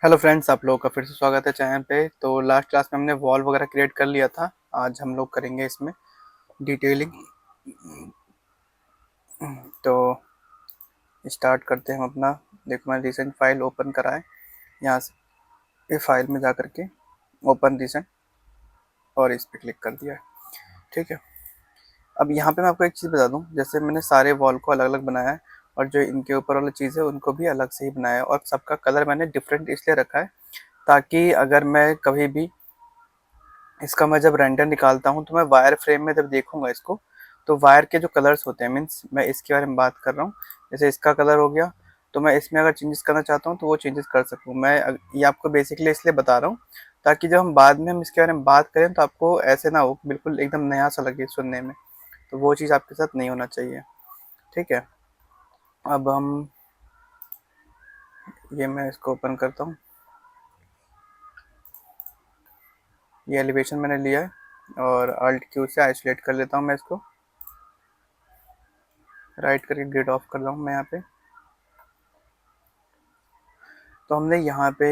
Hello friends, आप लोगों का फिर से स्वागत है चैनल पे। तो लास्ट क्लास में हमने वॉल वगैरह क्रिएट कर लिया था। आज हम लोग करेंगे इसमें डिटेलिंग। तो स्टार्ट करते हैं हम अपना। देखो, मैं रिसेंट फाइल ओपन करा है। यहाँ से ये फाइल में जा करके ओपन रिसेंट और इस पर क्लिक कर दिया है। ठीक है। अब यहाँ पे मैं आपको एक चीज़ बता दूँ, जैसे मैंने सारे वॉल को अलग अलग बनाया है और जो इनके ऊपर वाला चीज़ है उनको भी अलग से ही बनाया है, और सबका कलर मैंने डिफरेंट इसलिए रखा है ताकि अगर मैं कभी भी इसका मैं जब रेंडर निकालता हूँ तो मैं वायर फ्रेम में जब देखूंगा इसको, तो वायर के जो कलर्स होते हैं, मीन्स मैं इसके बारे में बात कर रहा हूँ। जैसे इसका कलर हो गया, तो मैं इसमें अगर चेंजेस करना चाहता हूँ तो वो चेंजेस कर सकूँ मैं। ये आपको बेसिकली इसलिए बता रहा हूँ ताकि जब हम बाद में हम इसके बारे में बात करें तो आपको ऐसे ना हो, बिल्कुल एकदम नया सा लगे सुनने में। तो वो चीज़ आपके साथ नहीं होना चाहिए। ठीक है। अब हम ये मैं इसको ओपन करता हूँ। ये एलिवेशन मैंने लिया है और अल्ट क्यू से आइसोलेट कर लेता हूँ मैं इसको। राइट करके ग्रिड ऑफ कर रहा हूँ मैं यहाँ पे। तो हमने यहाँ पे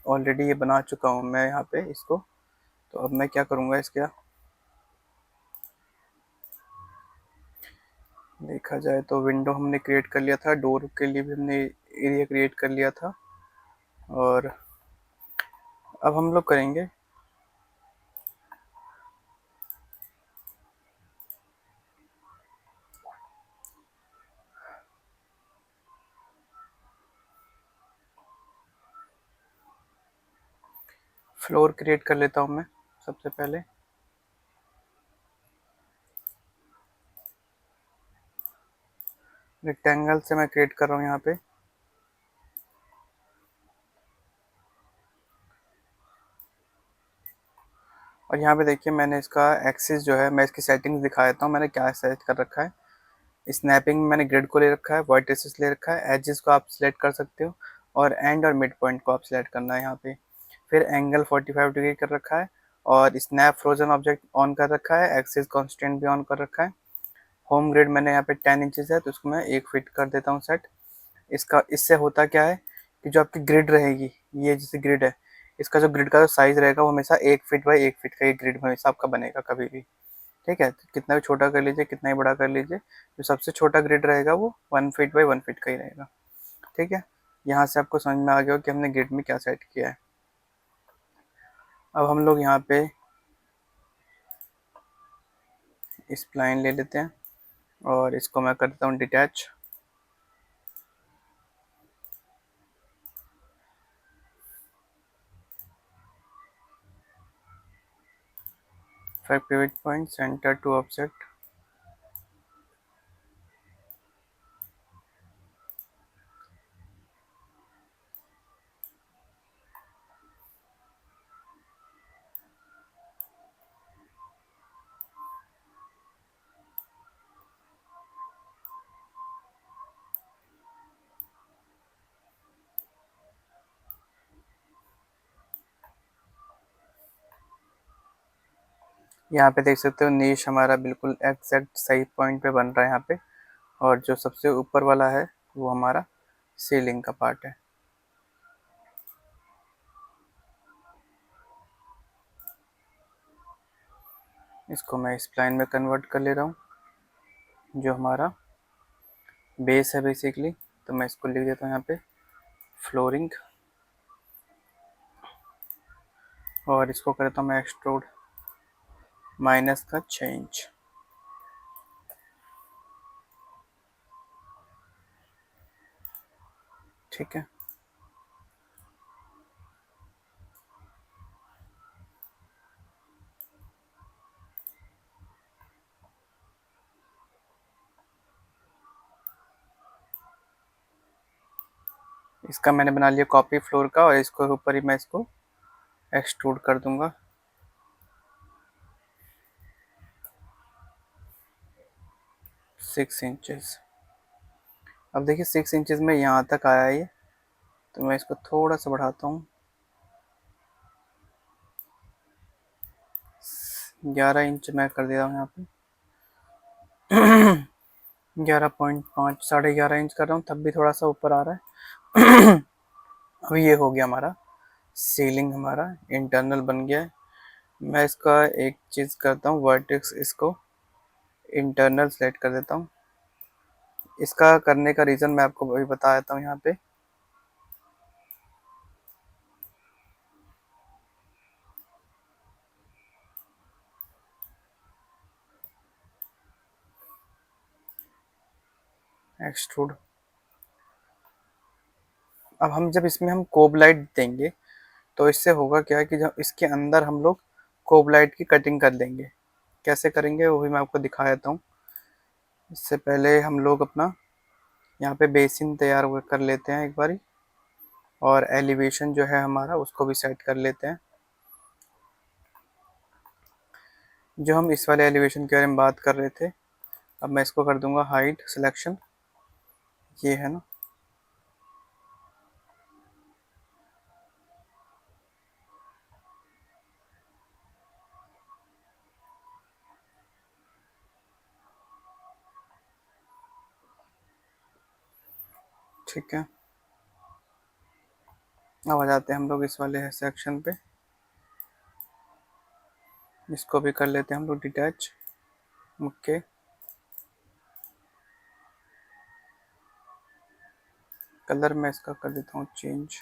ऑलरेडी ये बना चुका हूँ मैं यहाँ पे इसको। तो अब मैं क्या करूँगा, इसका देखा जाए तो विंडो हमने क्रिएट कर लिया था, डोर के लिए भी हमने एरिया क्रिएट कर लिया था। और अब हम लोग करेंगे फ्लोर क्रिएट कर लेता हूँ मैं सबसे पहले। रेक्टेंगल से मैं क्रिएट कर रहा हूँ यहाँ पे। और यहाँ पे देखिए, मैंने इसका एक्सिस जो है, मैं इसकी सेटिंग्स दिखा देता हूँ मैंने क्या सेट कर रखा है। स्नैपिंग में मैंने ग्रिड को ले रखा है, वर्टिसेस ले रखा है, एजेस को आप सिलेक्ट कर सकते हो, और एंड और मिड पॉइंट को आप सिलेक्ट करना है यहाँ पे। फिर एंगल 45 डिग्री कर रखा है, और स्नैप फ्रोजन ऑब्जेक्ट ऑन कर रखा है, एक्सिस कांस्टेंट भी ऑन कर रखा है। होम ग्रिड मैंने यहाँ पे 10 इंचेस है तो उसको मैं 1 फीट कर देता हूँ सेट। इसका इससे होता क्या है कि जो आपकी ग्रिड रहेगी, ये जैसे ग्रिड है, इसका जो ग्रिड का जो साइज रहेगा वो हमेशा 1 फीट बाई 1 फीट का ये ग्रिड हमेशा आपका बनेगा कभी भी। ठीक है। तो कितना भी छोटा कर लीजिए, कितना ही बड़ा कर लीजिए, जो सबसे छोटा ग्रिड रहेगा वो 1 फीट बाई 1 फीट का ही रहेगा। ठीक है। यहाँ से आपको समझ में आ गया हो कि हमने ग्रिड में क्या सेट किया है। अब हम लोग यहाँ पे स्प्लाइन ले लेते हैं और इसको मैं करता हूँ डिटैच। फिर pivot point centre to object. यहाँ पे देख सकते हो नीश हमारा बिल्कुल एग्जैक्ट सही पॉइंट पे बन रहा है यहाँ पे। और जो सबसे ऊपर वाला है वो हमारा सीलिंग का पार्ट है। इसको मैं स्प्लाइन में कन्वर्ट कर ले रहा हूँ, जो हमारा बेस है बेसिकली। तो मैं इसको लिख देता हूँ यहाँ पे फ्लोरिंग, और इसको करता हूँ मैं एक्सट्रूड माइनस का 6 इंच। ठीक है। इसका मैंने बना लिया कॉपी फ्लोर का, और इसको ऊपर ही मैं इसको एक्सट्रूड कर दूंगा 6 इंचेस। अब देखिए 6 इंचेस में यहाँ तक आया ये। तो मैं इसको थोड़ा सा बढ़ाता हूँ, 11 इंच मैं कर दे रहा हूँ यहाँ पे। 11.5, 11.5 इंच कर रहा हूँ, तब भी थोड़ा सा ऊपर आ रहा है। अब ये हो गया हमारा सीलिंग हमारा इंटरनल बन गया है। मैं इसका एक चीज़ करता हूँ, वर्टेक्स इसको इंटरनल सेलेक्ट कर देता हूँ। इसका करने का रीज़न मैं आपको अभी बता देता हूँ। यहाँ पे एक्सट्रूड, अब हम जब इसमें हम कोब लाइट देंगे तो इससे होगा क्या कि जब इसके अंदर हम लोग कोब लाइट की कटिंग कर लेंगे। कैसे करेंगे वो भी मैं आपको दिखा देता हूँ। इससे पहले हम लोग अपना यहाँ पे बेसिन तैयार कर लेते हैं एक बारी, और एलिवेशन जो है हमारा उसको भी सेट कर लेते हैं। जो हम इस वाले एलिवेशन के बारे में बात कर रहे थे, अब मैं इसको कर दूंगा हाइट सिलेक्शन, ये है ना। ठीक है, अब आ जाते हैं हम लोग इस वाले सेक्शन पे। इसको भी कर लेते हैं हम लोग डिटैच। ओके, कलर मैं इसका कर देता हूँ चेंज।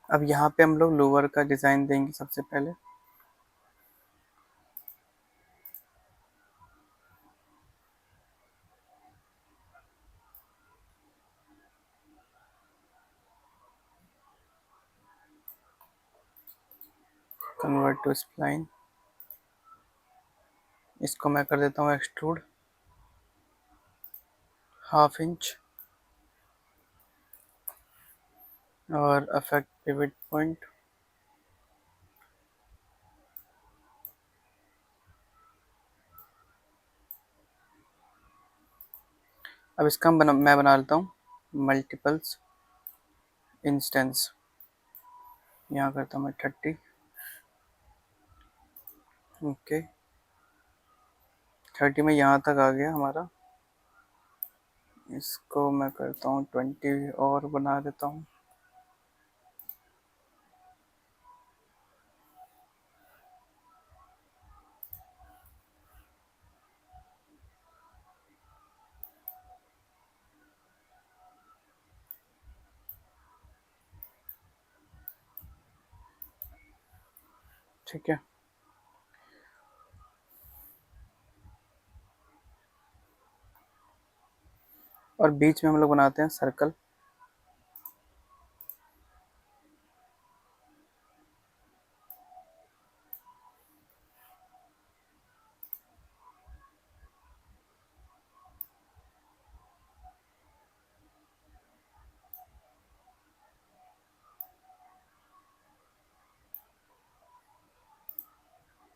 अब यहाँ पे हम लोग लोअर का डिज़ाइन देंगे सबसे पहले। कन्वर्ट टू स्प्लाइन, इसको मैं कर देता हूँ एक्सट्रूड 1/2 इंच, और अफेक्ट पिवट पॉइंट। अब इसका मैं बना लेता हूँ मल्टीपल्स इंस्टेंस। यहाँ करता हूँ मैं 30। ओके, 30 में यहाँ तक आ गया हमारा। इसको मैं करता हूँ 20 और बना देता हूँ। ठीक है, और बीच में हम लोग बनाते हैं सर्कल।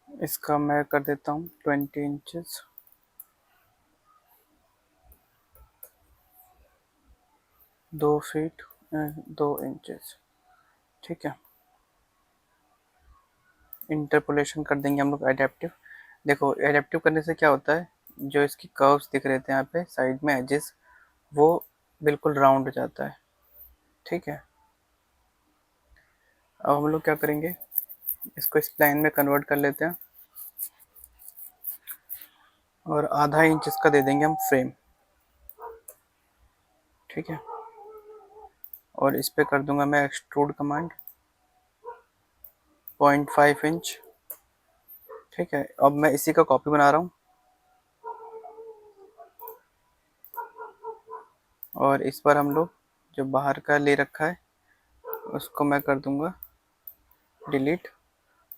इसका मैं कर देता हूँ 20 इंचेस, 2 फीट 2 इंचेस। ठीक है, इंटरपोलेशन कर देंगे हम लोग एडेप्टिव। देखो एडेप्टिव करने से क्या होता है, जो इसकी कर्व्स दिख रहे थे यहाँ पे साइड में एजेस, वो बिल्कुल राउंड हो जाता है। ठीक है, अब हम लोग क्या करेंगे, इसको स्प्लाइन में कन्वर्ट कर लेते हैं, और ½ इंच इसका दे देंगे हम फ्रेम। ठीक है, और इस पे कर दूंगा मैं एक्सट्रूड कमांड। 0.5 इंच। ठीक है, अब मैं इसी का कॉपी बना रहा हूँ और इस पर हम लोग जो बाहर का ले रखा है उसको मैं कर दूंगा डिलीट,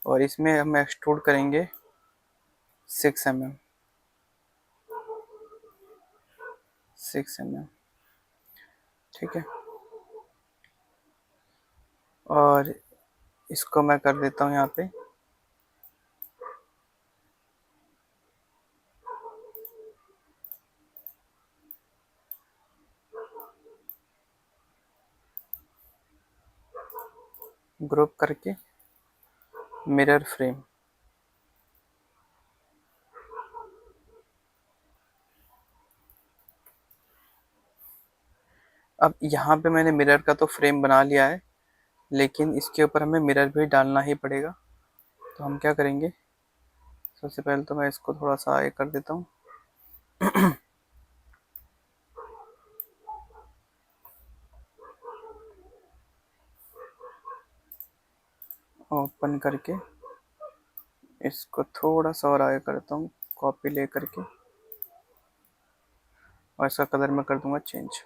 और इसमें हम एक्सट्रूड करेंगे 6 mm। 6 mm। ठीक है, और इसको मैं कर देता हूँ यहाँ पे ग्रुप करके मिरर फ्रेम। अब यहाँ पे मैंने मिरर का तो फ्रेम बना लिया है, लेकिन इसके ऊपर हमें मिरर भी डालना ही पड़ेगा। तो हम क्या करेंगे, सबसे पहले तो मैं इसको थोड़ा सा आगे कर देता हूँ। ओपन करके इसको थोड़ा सा और आगे करता हूँ, कॉपी ले करके, और इसका कलर मैं कर दूंगा चेंज।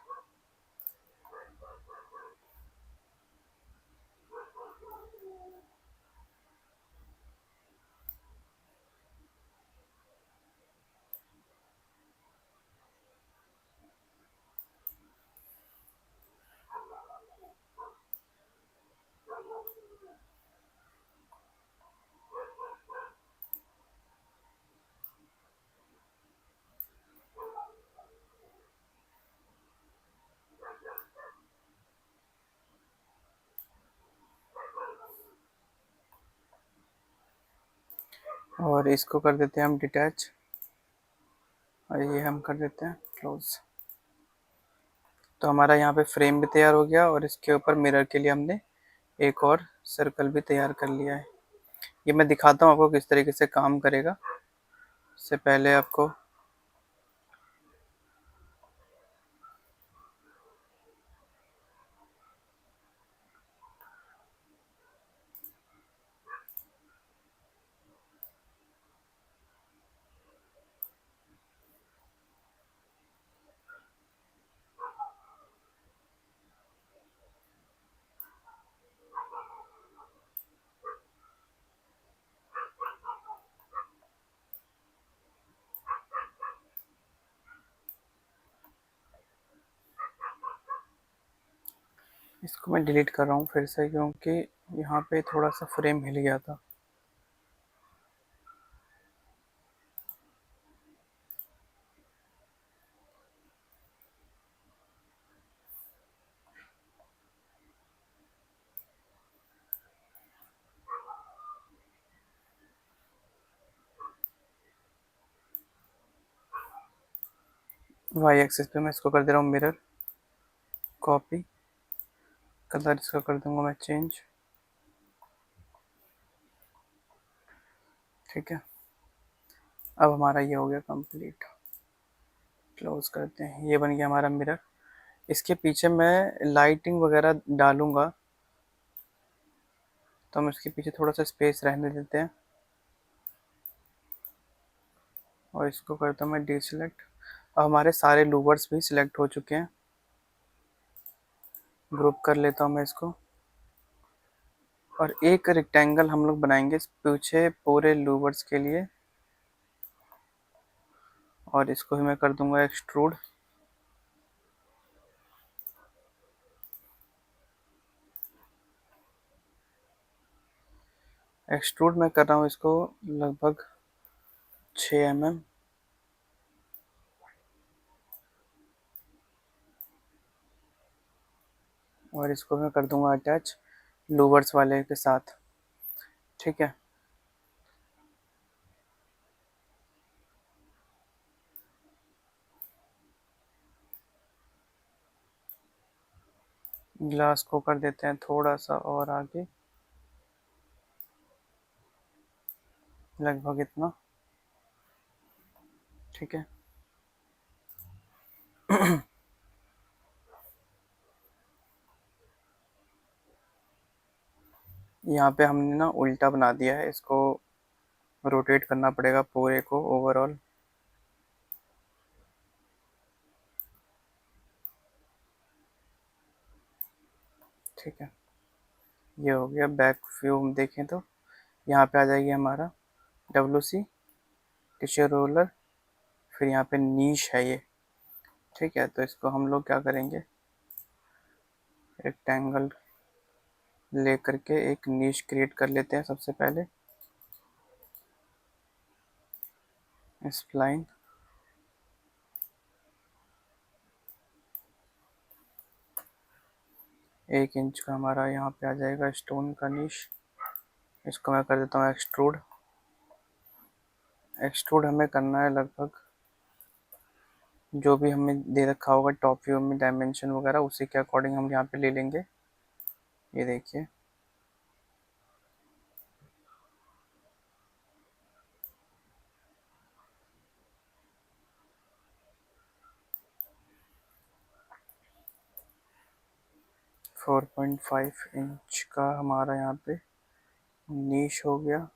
और इसको कर देते हैं हम डिटैच, और ये हम कर देते हैं क्लोज। तो हमारा यहाँ पे फ्रेम भी तैयार हो गया, और इसके ऊपर मिरर के लिए हमने एक और सर्कल भी तैयार कर लिया है। ये मैं दिखाता हूँ आपको किस तरीके से काम करेगा। इससे पहले आपको इसको मैं डिलीट कर रहा हूँ फिर से, क्योंकि यहाँ पे थोड़ा सा फ्रेम हिल गया था। वाई एक्सिस पे मैं इसको कर दे रहा हूँ मिरर, कॉपी, कलर इसका कर दूंगा मैं चेंज। ठीक है, अब हमारा ये हो गया कंप्लीट। क्लोज करते हैं, ये बन गया हमारा मिरर। इसके पीछे मैं लाइटिंग वगैरह डालूंगा, तो हम इसके पीछे थोड़ा सा स्पेस रहने देते हैं, और इसको करता हूँ मैं डीसिलेक्ट। अब हमारे सारे लूवर्स भी सिलेक्ट हो चुके हैं। ग्रुप कर लेता हूँ मैं इसको, और एक रेक्टेंगल हम लोग बनाएंगे इस पीछे पूरे लूवर्स के लिए, और इसको भी मैं कर दूंगा एक्सट्रूड। एक्सट्रूड मैं कर रहा हूँ इसको लगभग 6 mm। और इसको मैं कर दूंगा अटैच लूवर्स वाले के साथ। ठीक है, ग्लास को कर देते हैं थोड़ा सा और आगे, लगभग इतना। ठीक है, यहाँ पे हमने ना उल्टा बना दिया है, इसको रोटेट करना पड़ेगा पूरे को ओवरऑल। ठीक है, ये हो गया। बैक व्यू हम देखें तो यहाँ पे आ जाएगी हमारा WC टिश्यू रोलर, फिर यहाँ पे नीश है ये। ठीक है, तो इसको हम लोग क्या करेंगे, रेक्टेंगल ले करके एक नीश क्रिएट कर लेते हैं सबसे पहले। स्प्लाइन, 1 इंच का हमारा यहाँ पे आ जाएगा स्टोन का नीश। इसको मैं कर देता हूँ एक्सट्रूड। एक्सट्रूड हमें करना है लगभग जो भी हमें दे रखा होगा टॉप व्यू में डायमेंशन वगैरह, उसी के अकॉर्डिंग हम यहाँ पे ले लेंगे। ये देखिए, फोर 4.5 इंच का हमारा यहाँ पे नीश हो गया।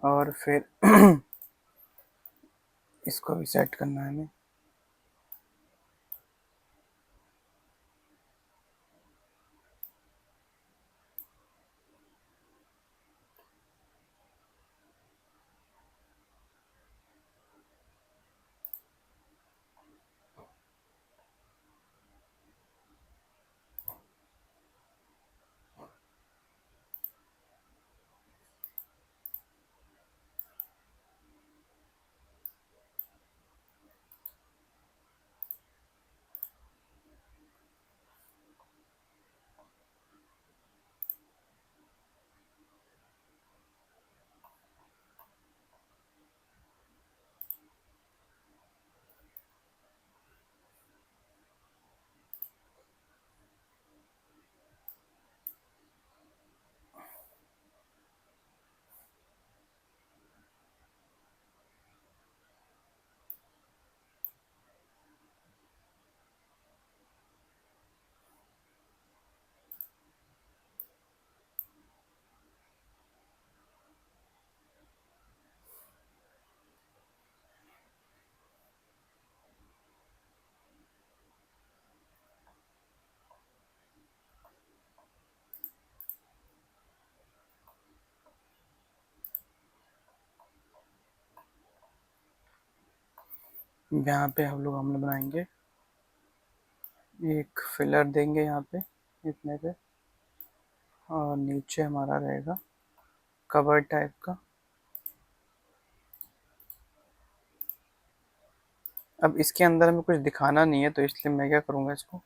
और फिर इसको भी सेट करना है हमें। यहाँ पे हम लोग बनाएंगे, एक फिलर देंगे यहाँ पे इतने पे, और नीचे हमारा रहेगा कवर टाइप का। अब इसके अंदर हमें कुछ दिखाना नहीं है, तो इसलिए मैं क्या करूँगा, इसको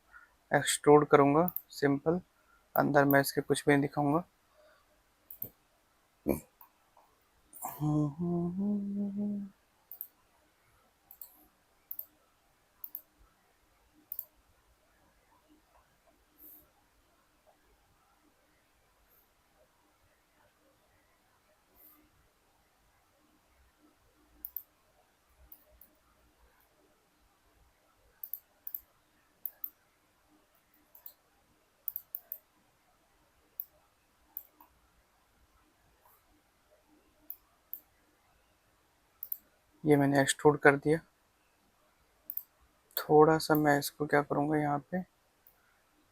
एक्सट्रूड करूँगा सिंपल। अंदर मैं इसके कुछ भी नहीं दिखाऊंगा। ये मैंने एक्सट्रूड कर दिया। थोड़ा सा मैं इसको क्या करूँगा, यहाँ पे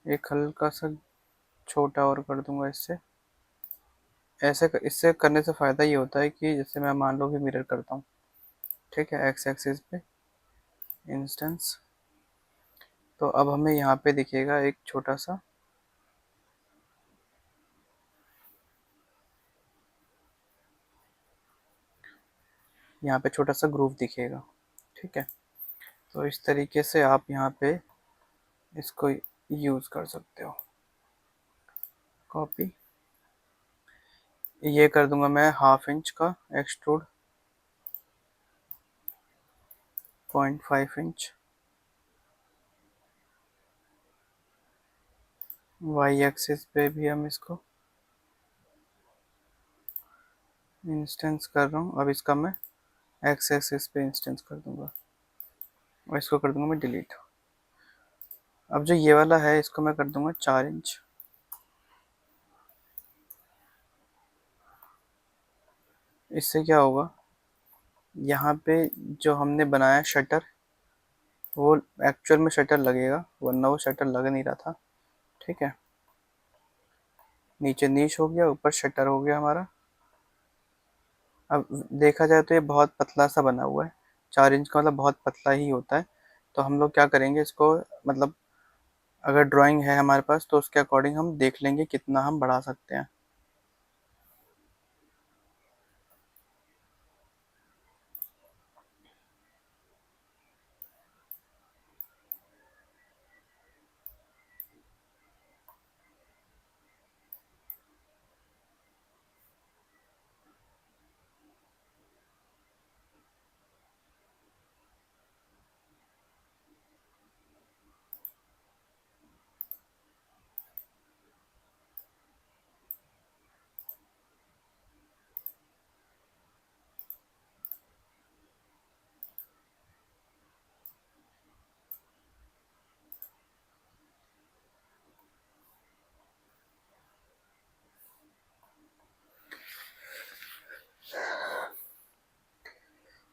एक हल्का सा छोटा और कर दूंगा इससे। इससे करने से फ़ायदा ये होता है कि जैसे मैं मान लो कि मिरर करता हूँ, ठीक है, एक्स एक्सिस पे इंस्टेंस, तो अब हमें यहाँ पे दिखेगा एक छोटा सा, यहाँ पे छोटा सा ग्रूव दिखेगा। ठीक है, तो इस तरीके से आप यहाँ पे इसको यूज़ कर सकते हो। कॉपी, ये कर दूंगा मैं 1/2 इंच का एक्सट्रूड, 0.5 इंच। वाई एक्सिस पे भी हम इसको इंस्टेंस कर रहा हूँ। अब इसका मैं एक्स एक्सिस पे इंस्टेंस कर दूंगा और इसको कर दूंगा मैं डिलीट। अब जो ये वाला है इसको मैं कर दूंगा 4 इंच। इससे क्या होगा, यहाँ पे जो हमने बनाया शटर, वो एक्चुअल में शटर लगेगा, वरना वो शटर लग नहीं रहा था। ठीक है, नीचे नीश हो गया, ऊपर शटर हो गया हमारा। अब देखा जाए तो ये बहुत पतला सा बना हुआ है, 4 इंच का मतलब बहुत पतला ही होता है। तो हम लोग क्या करेंगे इसको, मतलब अगर ड्राइंग है हमारे पास तो उसके अकॉर्डिंग हम देख लेंगे कितना हम बढ़ा सकते हैं।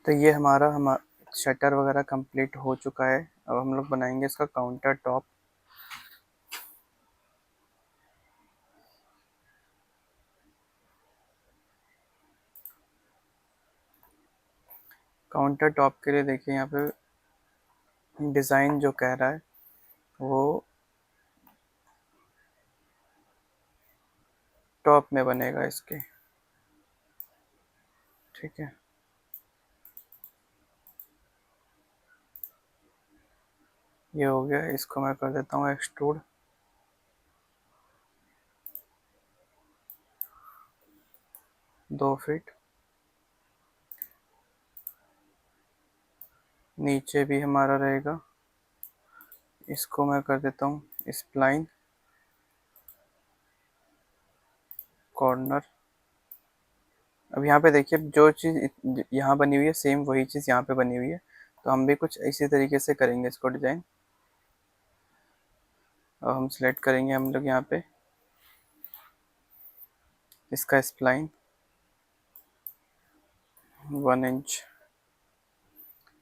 तो ये हमारा शटर वगैरह कंप्लीट हो चुका है। अब हम लोग बनाएंगे इसका काउंटर टॉप। काउंटर टॉप के लिए देखिए यहाँ पे डिज़ाइन जो कह रहा है वो टॉप में बनेगा इसके। ठीक है, ये हो गया। इसको मैं कर देता हूँ एक्सट्रूड। 2 फीट। नीचे भी हमारा रहेगा, इसको मैं कर देता हूँ स्प्लाइन कॉर्नर। अब यहाँ पे देखिए जो चीज़ यहाँ बनी हुई है सेम वही चीज़ यहाँ पे बनी हुई है, तो हम भी कुछ इसी तरीके से करेंगे इसको डिज़ाइन। अब हम सिलेक्ट करेंगे हम लोग यहाँ पे इसका स्प्लाइन 1 इंच।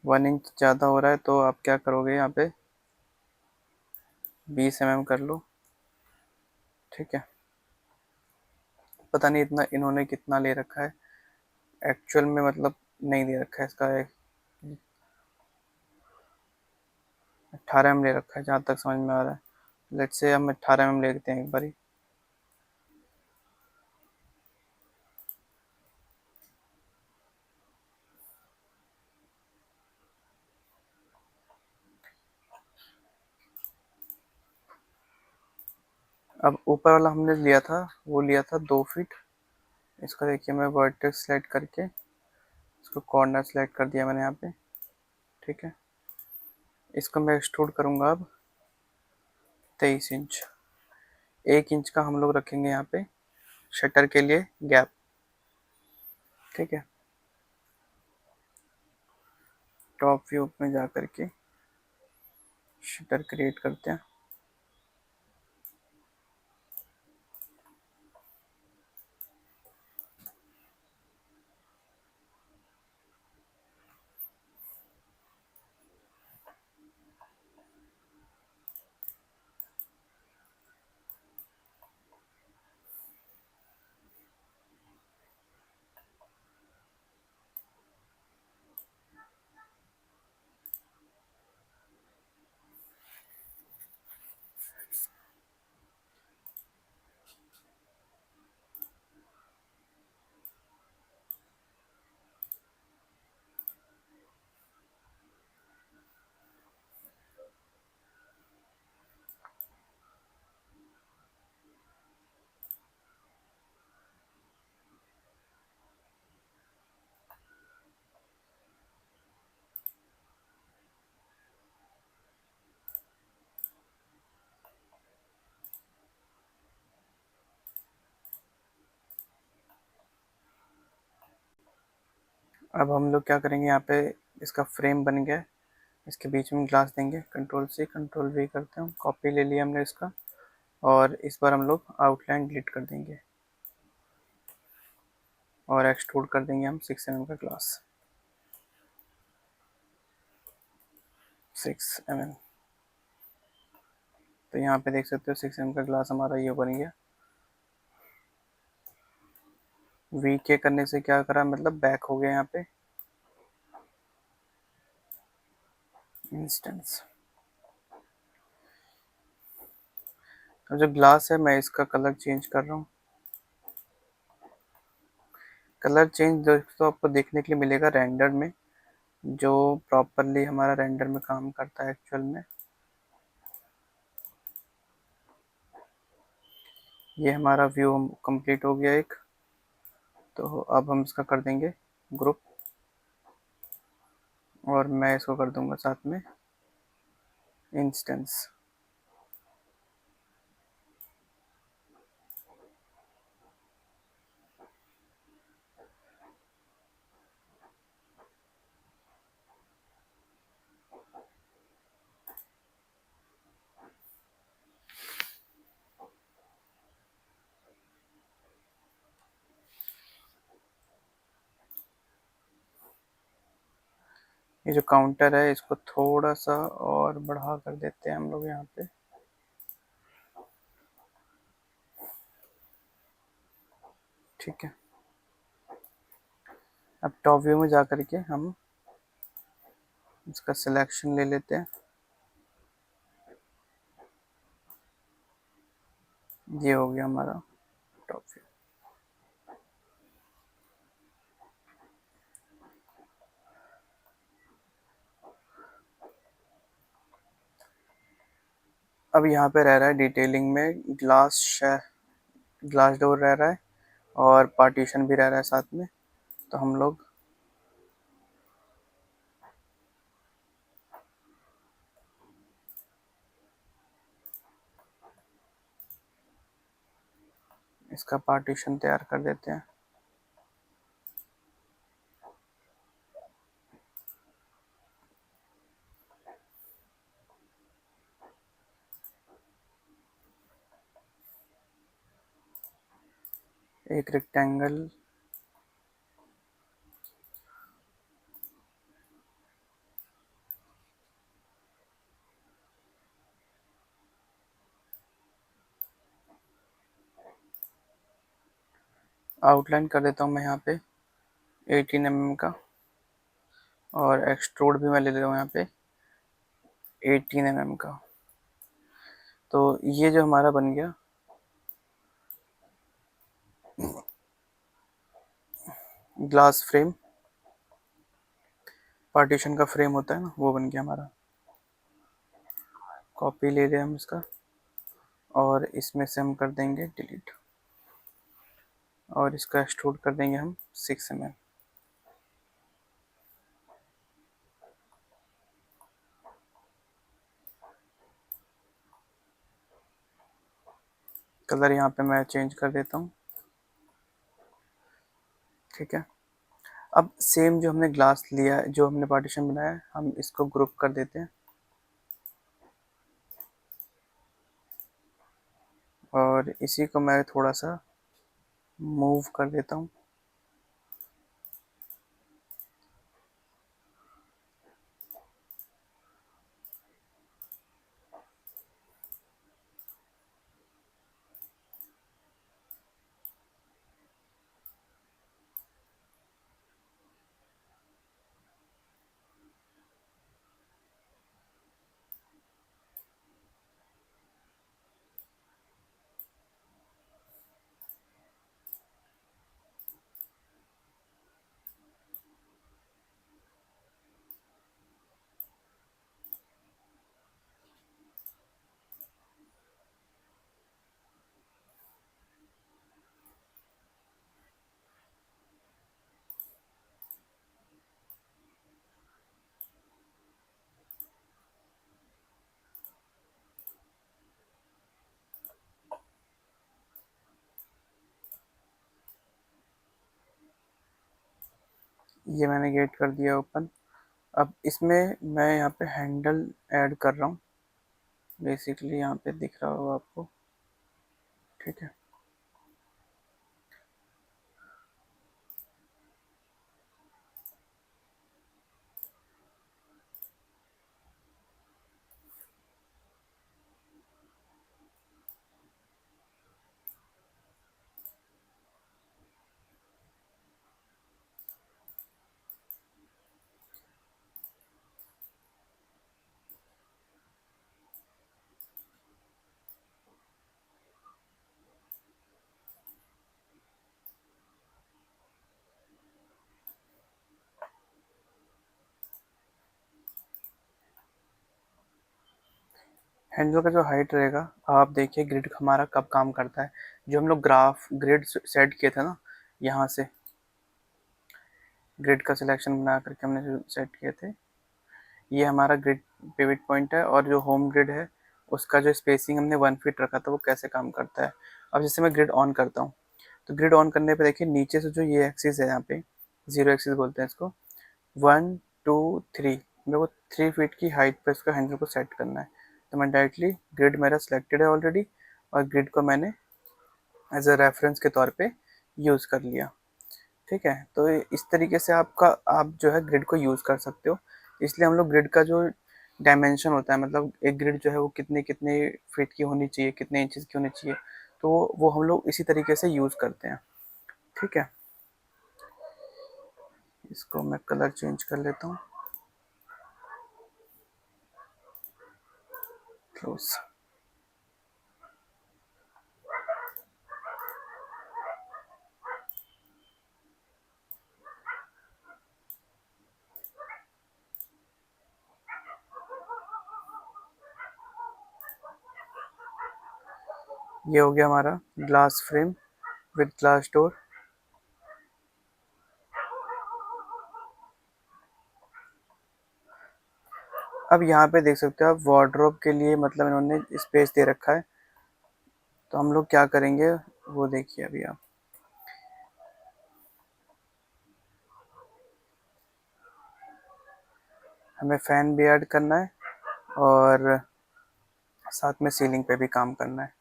1 इंच ज़्यादा हो रहा है तो आप क्या करोगे, यहाँ पे 20 mm कर लो। ठीक है, पता नहीं इतना इन्होंने कितना ले रखा है एक्चुअल में, मतलब नहीं दे रखा है इसका। 18 mm ले रखा है जहाँ तक समझ में आ रहा है। लेट्स से हम 18 mm ले लेते हैं एक बारी। अब ऊपर वाला हमने लिया था, वो लिया था 2 फीट। इसका देखिए मैं वर्टेक्स सेलेक्ट करके इसको कॉर्नर सेलेक्ट कर दिया मैंने यहाँ पे। ठीक है, इसको मैं एक्सट्रूड करूँगा अब 23 इंच। 1 इंच का हम लोग रखेंगे यहाँ पे शटर के लिए गैप। ठीक है, टॉप व्यू में जा करके शटर क्रिएट करते हैं। अब हम लोग क्या करेंगे, यहाँ पे इसका फ्रेम बन गया। इसके बीच में ग्लास देंगे, कंट्रोल C कंट्रोल V करते हैं, कॉपी ले लिया हमने इसका, और इस बार हम लोग आउटलाइन डिलीट कर देंगे और एक्सट्रूड कर देंगे हम 6 mm का ग्लास, 6 mm। तो यहाँ पे देख सकते हो 6 mm का ग्लास हमारा ये बन गया। वी के करने से क्या करा, मतलब बैक हो गया यहाँ पे इंस्टेंस। अब जो ग्लास है मैं इसका कलर चेंज कर रहा हूँ। कलर चेंज दोस्तों आपको देखने के लिए मिलेगा रेंडर में, जो प्रॉपरली हमारा रेंडर में काम करता है एक्चुअल में। ये हमारा व्यू कंप्लीट हो गया एक। तो अब हम इसका कर देंगे ग्रुप, और मैं इसको कर दूंगा साथ में इंस्टेंस। ये जो काउंटर है इसको थोड़ा सा और बढ़ा कर देते हैं हम लोग यहाँ पे। ठीक है, अब टॉप व्यू में जा करके हम इसका सिलेक्शन ले लेते हैं। ये हो गया हमारा टॉप व्यू। अब यहाँ पे रह रहा है डिटेलिंग में ग्लास डोर रह रहा है और पार्टीशन भी रह रहा है साथ में। तो हम लोग इसका पार्टीशन तैयार कर देते हैं। एक रेक्टेंगल आउटलाइन कर देता हूँ मैं यहाँ पे 18 mm का, और एक्सट्रूड भी मैं ले लेता हूँ यहाँ पे 18 mm का। तो ये जो हमारा बन गया ग्लास फ्रेम, पार्टीशन का फ्रेम होता है ना, वो बन गया हमारा। कॉपी ले लें हम इसका, और इसमें से हम कर देंगे डिलीट, और इसका एक्सट्रूड कर देंगे हम 6 mm। कलर यहाँ पे मैं चेंज कर देता हूँ। ठीक है, अब सेम जो हमने ग्लास लिया है, जो हमने पार्टीशन बनाया है, हम इसको ग्रुप कर देते हैं और इसी को मैं थोड़ा सा मूव कर देता हूँ। ये मैंने गेट कर दिया ओपन। अब इसमें मैं यहाँ पे हैंडल ऐड कर रहा हूँ, बेसिकली यहाँ पे दिख रहा होगा आपको। ठीक है, हैंडल का जो हाइट रहेगा, आप देखिए ग्रिड हमारा कब काम करता है। जो हम लोग ग्राफ ग्रिड सेट किए थे ना, यहाँ से ग्रिड का सिलेक्शन बना करके हमने जो सेट किए थे, ये हमारा ग्रिड पिवट पॉइंट है। और जो होम ग्रिड है उसका जो स्पेसिंग हमने 1 फीट रखा था, वो कैसे काम करता है। अब जैसे मैं ग्रिड ऑन करता हूँ, तो ग्रिड ऑन करने पे देखिए नीचे से जो ये एक्सिस है यहाँ पे, 0 एक्सिस बोलते हैं इसको, 1 2 3, मेरे को 3 फीट की हाइट पे उसका हैंडल को सेट करना है। तो मैं डायरेक्टली ग्रिड मेरा सिलेक्टेड है ऑलरेडी, और ग्रिड को मैंने एज अ रेफरेंस के तौर पे यूज़ कर लिया। ठीक है, तो इस तरीके से आप जो है ग्रिड को यूज़ कर सकते हो। इसलिए हम लोग ग्रिड का जो डायमेंशन होता है, मतलब एक ग्रिड जो है वो कितने कितने फीट की होनी चाहिए, कितने इंचेस की होनी चाहिए, तो वो हम लोग इसी तरीके से यूज़ करते हैं। ठीक है, इसको मैं कलर चेंज कर लेता हूँ, क्लोज। ये हो गया हमारा glass frame with glass door. अब यहाँ पे देख सकते हो आप, वार्डरोब के लिए मतलब इन्होंने स्पेस दे रखा है। तो हम लोग क्या करेंगे वो देखिए अभी आप। हमें फैन भी ऐड करना है, और साथ में सीलिंग पे भी काम करना है।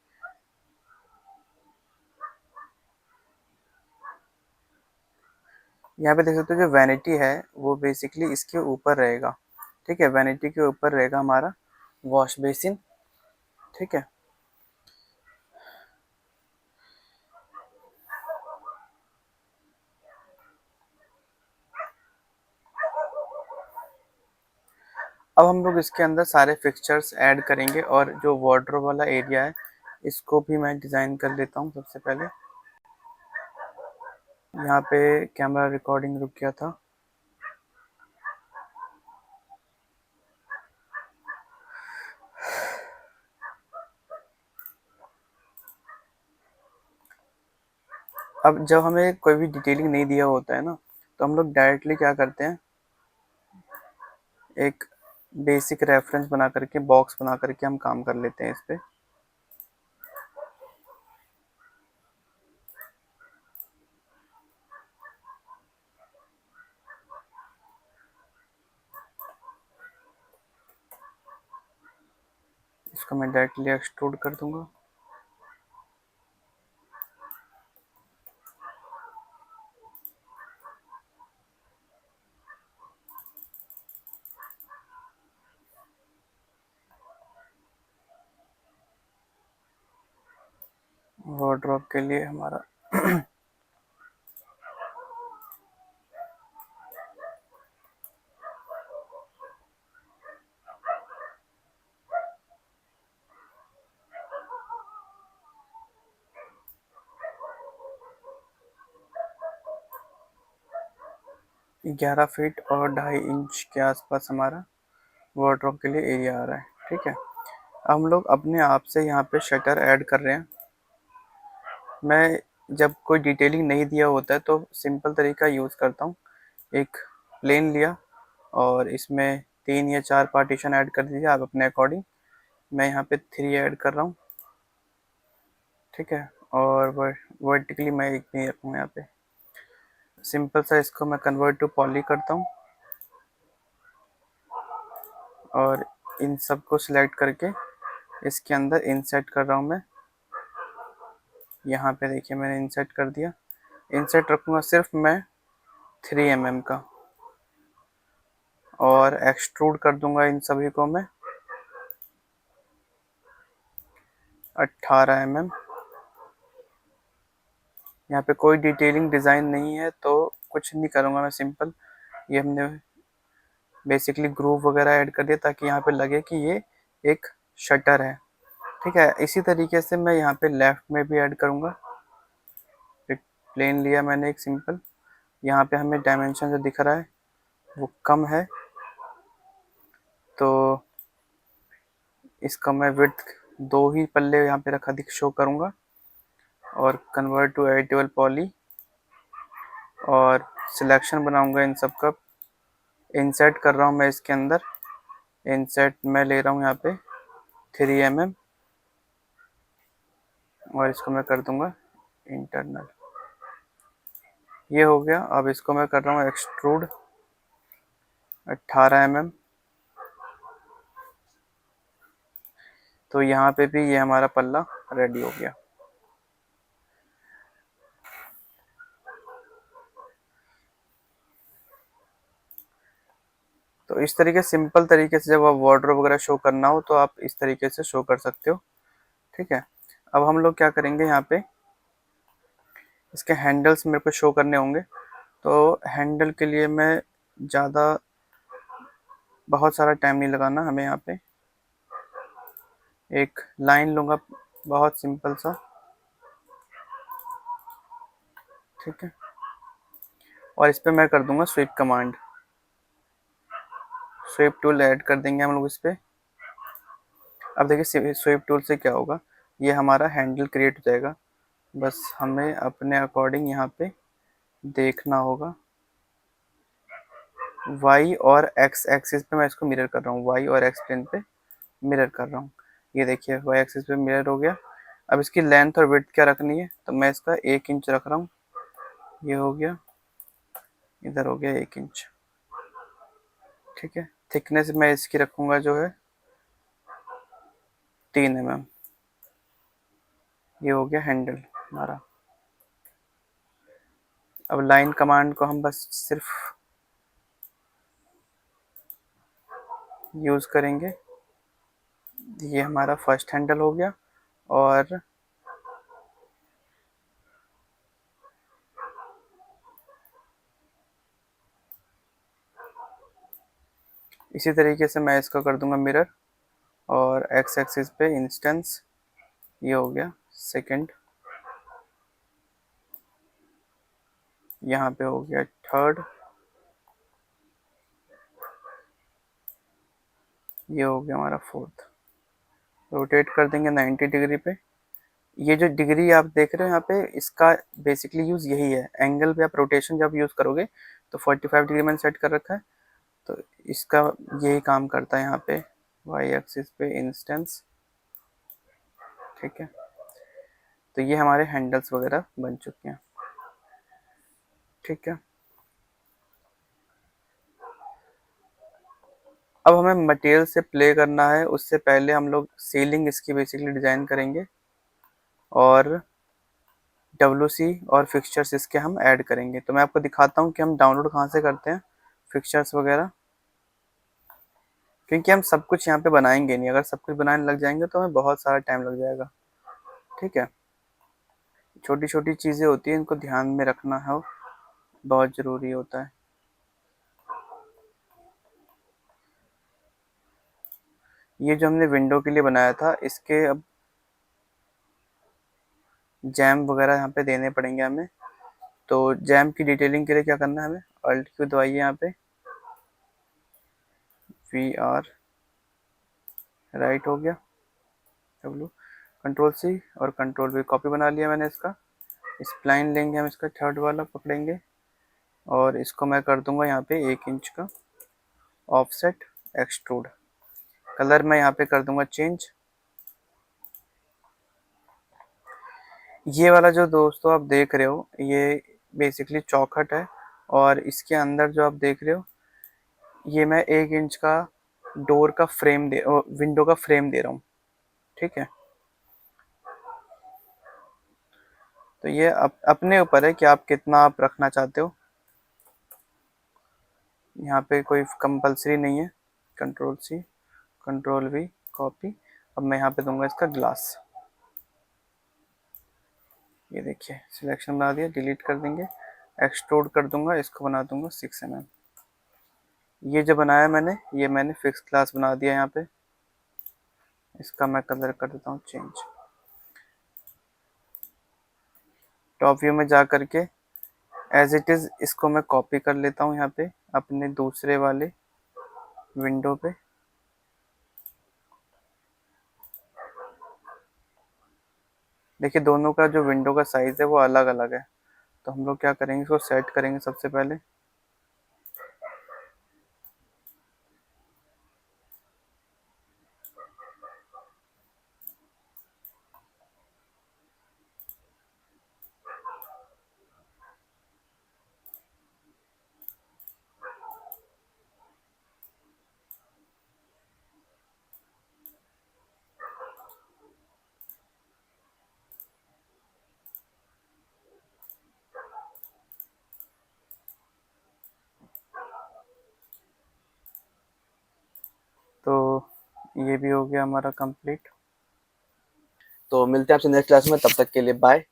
यहाँ पे देख सकते हो जो वैनिटी है वो बेसिकली इसके ऊपर रहेगा। ठीक है, वैनिटी के ऊपर रहेगा हमारा वॉश बेसिन। ठीक है, अब हम लोग इसके अंदर सारे फिक्सचर्स ऐड करेंगे, और जो वार्डरोब वाला एरिया है इसको भी मैं डिज़ाइन कर लेता हूँ सबसे पहले। यहाँ पे कैमरा रिकॉर्डिंग रुक गया था। अब जब हमें कोई भी डिटेलिंग नहीं दिया होता है ना, तो हम लोग डायरेक्टली क्या करते हैं, एक बेसिक रेफरेंस बना करके, बॉक्स बना करके हम काम कर लेते हैं इस पे। इसको मैं डायरेक्टली एक्सट्रूड कर दूंगा। वार्डरोब के लिए हमारा 11 फीट और 2.5 इंच के आसपास हमारा वार्डरोब के लिए एरिया आ रहा है। ठीक है, हम लोग अपने आप से यहाँ पे शटर ऐड कर रहे हैं। मैं जब कोई डिटेलिंग नहीं दिया होता है तो सिंपल तरीका यूज़ करता हूँ। एक प्लेन लिया, और इसमें 3 या 4 पार्टीशन ऐड कर दीजिए आप अपने अकॉर्डिंग। मैं यहाँ पे 3 ऐड कर रहा हूँ। ठीक है, और वर्टिकली मैं एक नहीं रखूँगा यहाँ पे। सिंपल सा इसको मैं कन्वर्ट टू पॉली करता हूँ। और इन सब को सिलेक्ट करके इसके अंदर इंसर्ट कर रहा हूँ मैं। यहाँ पे देखिए मैंने इंसर्ट कर दिया। इंसर्ट रखूँगा सिर्फ मैं 3 mm का, और एक्सट्रूड कर दूंगा इन सभी को मैं 18 mm। यहाँ पे कोई डिटेलिंग डिज़ाइन नहीं है तो कुछ नहीं करूँगा मैं, सिंपल ये हमने बेसिकली ग्रूव वगैरह ऐड कर दिया ताकि यहाँ पे लगे कि ये एक शटर है। ठीक है, इसी तरीके से मैं यहाँ पे लेफ्ट में भी ऐड करूँगा। प्लेन लिया मैंने एक सिंपल, यहाँ पे हमें डायमेंशन जो दिख रहा है वो कम है तो इसका मैं विड्थ 2 ही पल्ले यहाँ पे रखा दिख शो करूँगा, और कन्वर्ट टू एडिटेबल पॉली, और सिलेक्शन बनाऊंगा इन सब का। इंसर्ट कर रहा हूँ मैं इसके अंदर, इंसर्ट मैं ले रहा हूँ यहाँ पे 3 mm, और इसको मैं कर दूंगा इंटरनल। ये हो गया। अब इसको मैं कर रहा हूँ एक्सट्रूड 18 mm। तो यहाँ पे भी ये हमारा पल्ला रेडी हो गया। तो इस तरीके सिंपल तरीके से जब आप वार्डरोब वगैरह शो करना हो तो आप इस तरीके से शो कर सकते हो। ठीक है, अब हम लोग क्या करेंगे, यहाँ पे इसके हैंडल्स मेरे को शो करने होंगे। तो हैंडल के लिए मैं ज़्यादा बहुत सारा टाइम नहीं लगाना हमें, यहाँ पे एक लाइन लूँगा बहुत सिंपल सा। ठीक है, और इस पर मैं कर दूंगा sweep command, sweep tool add कर देंगे हम लोग इस पर। अब देखिए स्वीप टूल से क्या होगा, ये हमारा हैंडल क्रिएट हो जाएगा। बस हमें अपने अकॉर्डिंग यहाँ पे देखना होगा। वाई और एक्स एक्सिस पे मैं इसको मिरर कर रहा हूँ, वाई और एक्स प्लेन पे मिरर कर रहा हूँ। ये देखिए वाई एक्सिस पे मिरर हो गया। अब इसकी लेंथ और विड्थ क्या रखनी है, तो मैं इसका 1 इंच रख रहा हूँ। ये हो गया, इधर हो गया 1 इंच। ठीक है, थिकनेस मैं इसकी रखूँगा जो है 3 mm। ये हो गया हैंडल हमारा। अब लाइन कमांड को हम बस सिर्फ यूज़ करेंगे। ये हमारा फर्स्ट हैंडल हो गया, और इसी तरीके से मैं इसका कर दूंगा मिरर, और एक्स एक्सिस पे इंस्टेंस। ये हो गया सेकंड, यहाँ पे हो गया थर्ड, ये हो गया हमारा फोर्थ। रोटेट कर देंगे 90 डिग्री पे। ये जो डिग्री आप देख रहे हो यहाँ पे, इसका बेसिकली यूज़ यही है। एंगल पे आप रोटेशन जब यूज़ करोगे तो 45 डिग्री मैंने सेट कर रखा है, तो इसका यही काम करता है यहाँ पे वाई एक्सिस पे इंस्टेंस। ठीक है, तो ये हमारे हैंडल्स वगैरह बन चुके हैं। ठीक है, अब हमें मटेरियल से प्ले करना है, उससे पहले हम लोग सीलिंग इसकी बेसिकली डिज़ाइन करेंगे, और WC और फिक्सचर्स इसके हम ऐड करेंगे। तो मैं आपको दिखाता हूँ कि हम डाउनलोड कहाँ से करते हैं फिक्सचर्स वगैरह, क्योंकि हम सब कुछ यहाँ पे बनाएंगे नहीं। अगर सब कुछ बनाने लग जाएंगे तो हमें बहुत सारा टाइम लग जाएगा। ठीक है, छोटी छोटी चीज़ें होती हैं, इनको ध्यान में रखना है, बहुत ज़रूरी होता है। ये जो हमने विंडो के लिए बनाया था, इसके अब जैम वगैरह यहाँ पे देने पड़ेंगे हमें। तो जैम की डिटेलिंग के लिए क्या करना है, हमें अल्ट क्यू दबाइए, यहाँ पे VR राइट हो गया, W कंट्रोल C और कंट्रोल V, कॉपी बना लिया मैंने इसका। स्प्लाइन लेंगे हम, इसका थर्ड वाला पकड़ेंगे, और इसको मैं कर दूंगा यहाँ पे 1 इंच का ऑफसेट एक्सट्रूड। कलर मैं यहाँ पे कर दूंगा चेंज। ये वाला जो दोस्तों आप देख रहे हो, ये बेसिकली चौखट है, और इसके अंदर जो आप देख रहे हो, ये मैं 1 इंच का डोर का फ्रेम विंडो का फ्रेम दे रहा हूँ, ठीक है। तो ये अपने ऊपर है कि आप कितना आप रखना चाहते हो, यहाँ पे कोई कंपलसरी नहीं है। Control C, control V, copy. अब मैं यहाँ पे दूंगा इसका ग्लास। ये देखिए सिलेक्शन बना दिया, डिलीट कर देंगे, एक्सट्रूड कर दूंगा, इसको बना दूंगा 6 mm। ये जो बनाया ये मैंने फिक्स ग्लास बना दिया यहाँ पे। इसका मैं कलर कर देता हूँ चेंज। टॉप व्यू में जा करके एज इट इज इसको मैं कॉपी कर लेता हूँ यहाँ पे अपने दूसरे वाले विंडो पे। देखिए दोनों का जो विंडो का साइज है वो अलग अलग है, तो हम लोग क्या करेंगे, इसको सेट करेंगे सबसे पहले। तो ये भी हो गया हमारा कंप्लीट। तो मिलते हैं आपसे नेक्स्ट क्लास में, तब तक के लिए बाय।